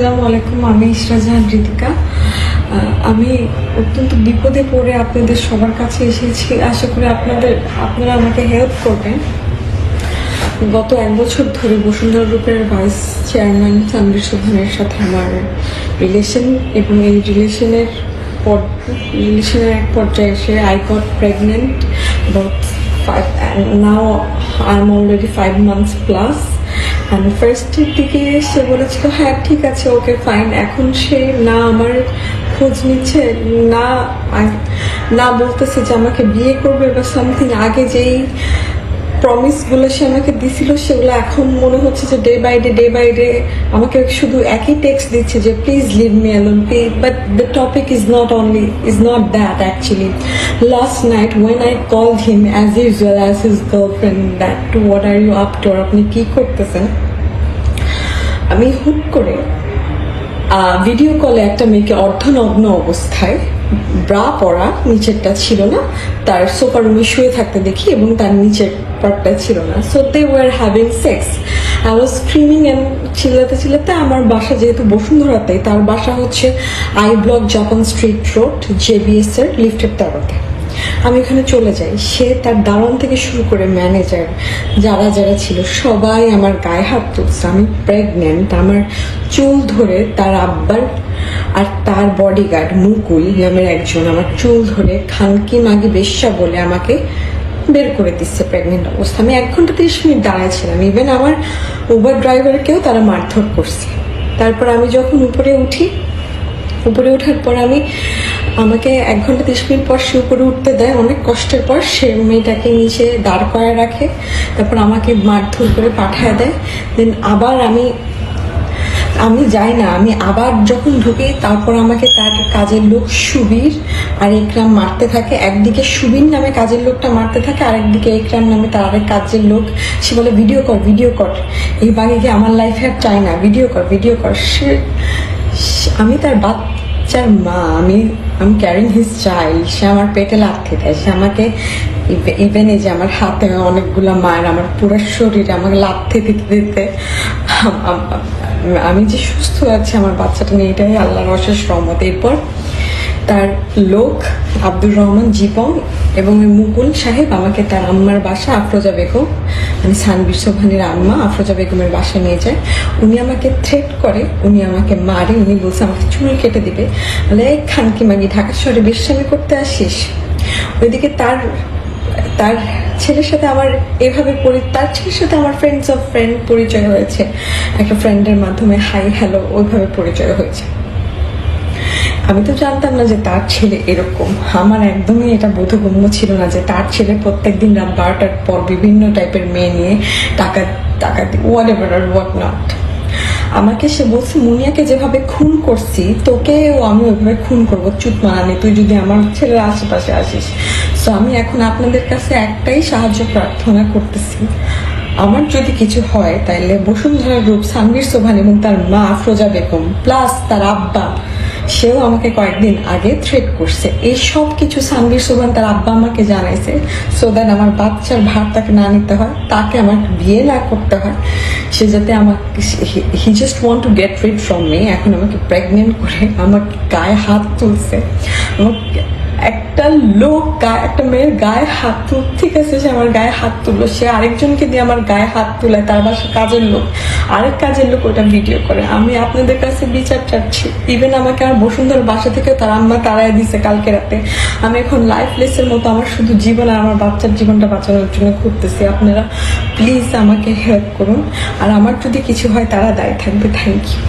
আসসালামু আলাইকুম। আমি ইশরা জাহান ঋতিকা। আমি অত্যন্ত বিপদে পড়ে আপনাদের সবার কাছে এসেছি। আশা করি আপনারা আমাকে হেল্প করবেন। গত 1 বছর ধরে বসুন্ধরা গ্রুপের ভাইস চেয়ারম্যান সানভীর সোভানের সাথে আমার রিলেশন, এবং এই রিলেশনের এক পর্যায়ে এসে I got pregnant about 5, and now I'm already 5 months plus. And ফার্স্টের দিকে সে বলেছিল হ্যাঁ ঠিক আছে, ওকে ফাইন। এখন সে না আমার খোঁজ নিচ্ছে, না বলতেছে যে আমাকে বিয়ে করবে বা সামথিং। আগে যেই প্রমিসগুলো সে আমাকে দিছিল সেগুলো এখন মনে হচ্ছে যে ডে বাই ডে আমাকে শুধু একই টেক্সট দিচ্ছে যে please leave me alone, but the topic is not that actually. Last night when I called him as usual as his girlfriend, that what are you up to, আপনি কি করতেছেন, আমি হুট করে ভিডিও কলে একটা মেয়েকে অর্ধনগ্ন অবস্থায়, ব্রা পরা, নিচেরটা ছিল না, তার সোফা রুমে শুয়ে থাকতে দেখি এবং তার নিচের পার্টটা ছিল না। So they were having sex. I was screaming and চিল্লাতে আমার বাসা যেহেতু বসুন্ধরাতে, তার বাসা হচ্ছে I block Japan street road JBS এর লিফটের 13-তে। আমি ওখানে চলে যাই। সে তার দারোয়ান থেকে শুরু করে ম্যানেজার যারা ছিল সবাই আমার গায়ে হাত তুলছে। আমি প্রেগনেন্ট। আমার চুল ধরে তার আব্বার আর তার বডিগার্ড মুকুল নামের একজন আমার চুল ধরে খানকি মাগি বেশ্যা বলে আমাকে বের করে দিচ্ছে প্রেগনেন্ট অবস্থা। আমি 1 ঘন্টা 30 মিনিট দাঁড়াইছিলাম। ইভেন আমার উবার ড্রাইভারকেও তারা মারধর করছে। তারপর আমি যখন উপরে ওঠার পর আমাকে 1 ঘন্টা 30 মিনিট পর সে উপরে উঠতে দেয়। অনেক কষ্টের পর সে মেয়েটাকে নিচে দাঁড় করায় রাখে, তারপর আমাকে মারধর করে পাঠায় দেয়। দেন আবার আমি যাই না, আমি আবার যখন ঢুকি তারপর আমাকে তার কাজের লোক সুবীর আর একরাম মারতে থাকে। একদিকে সুবীর নামে কাজের লোকটা মারতে থাকে, আরেকদিকে একরাম নামে তার আরেক কাজের লোক। সে বলে ভিডিও কর, এই বাঘিকে আমার লাইফে আর চাই না, ভিডিও কর। আমি তার বাচ্চার মা, আমি ক্যারিং হিজ চাইল্ড। সে আমার পেটে লাথি দেয়। সে আমাকে ইভেন এই যে আমার হাতে অনেকগুলো মায়ের, আমার পুরো শরীরে আমাকে লাথি দিতে আমি যে সুস্থ আছি আমার বাচ্চাটা নিয়ে, এটাই আল্লাহর অশেষ রহমত। এরপর তার লোক আব্দুর রহমান জীবন এবং মুকুল সাহেব আমাকে তার আম্মার বাসা আফরোজা বেগম, মানে সানভীর সোভানের আম্মা আফরোজা বেগমের বাসায় নিয়ে যায়। উনি আমাকে থ্রেট করে, উনি আমাকে মারে। উনি বলছে আমাকে চুল কেটে দিবে। বলে খানকি মাগি ঢাকা শহরে বেশ্যামি করতে আসিস। ওইদিকে তার ছেলের সাথে আমার তার ছেলের সাথে আমার ফ্রেন্ডস অফ ফ্রেন্ড পরিচয় হয়েছে। একটা ফ্রেন্ডের মাধ্যমে হাই হ্যালো ওইভাবে পরিচয় হয়েছে। আমি তো জানতাম না যে তার ছেলে এরকম। আমার একদমই এটা বোধগম্য ছিল না যে তার ছেলে প্রত্যেকদিন রাত 12টার পর বিভিন্ন টাইপের মেয়ে নিয়ে টাকা হোয়াটএভার আর হোয়াট নট। আমাকে সে বলছে মুনিয়াকে যেভাবে খুন করছি তোকেও আমি ওইভাবে খুন করবো, চুপ মানানি, তুই যদি আমার ছেলের আশেপাশে আসিস। তো আমি এখন আপনাদের কাছে একটাই সাহায্য প্রার্থনা করতেছি, আমার যদি কিছু হয় তাইলে বসুন্ধরা গ্রুপ, সানভীর সোভান এবং তার মা আফরোজা বেগম প্লাস তার আব্বা, সেও আমাকে কয়েকদিন আগে থ্রেট করছে। এই সব কিছু সানভীর সোভান তার আব্বা আমাকে জানাইছে, সো দ্যাট আমার বাচ্চার ভার তাকে না নিতে হয়, তাকে আমার বিয়ে না করতে হয়। সে যাতে আমাকে, he just want to get rid from me. এখন আমাকে প্রেগনেন্ট করে আমাকে গায়ে হাত তুলছে। আমাকে একটা মেয়ের গায়ে হাত তুল, ঠিক আছে, সে আমার গায়ে হাত তুললো। সে আরেকজনকে দিয়ে আমার গায়ে হাত তুলায়, তার বাসা কাজের লোক, আরেক কাজের লোক ওটা ভিডিও করে। আমি আপনাদের কাছে বিচার চাচ্ছি। ইভেন আমাকে আমার বসুন্ধরার বাসা থেকে তার আম্মা তাড়াই দিছে কালকে রাতে। আমি এখন লাইফলেসের মতো আমার শুধু জীবন আর আমার বাচ্চার জীবনটা বাঁচানোর জন্য ঘুরতেছি। আপনারা প্লিজ আমাকে হেল্প করুন, আর আমার যদি কিছু হয় তারা দায়ী থাকবে। Thank you.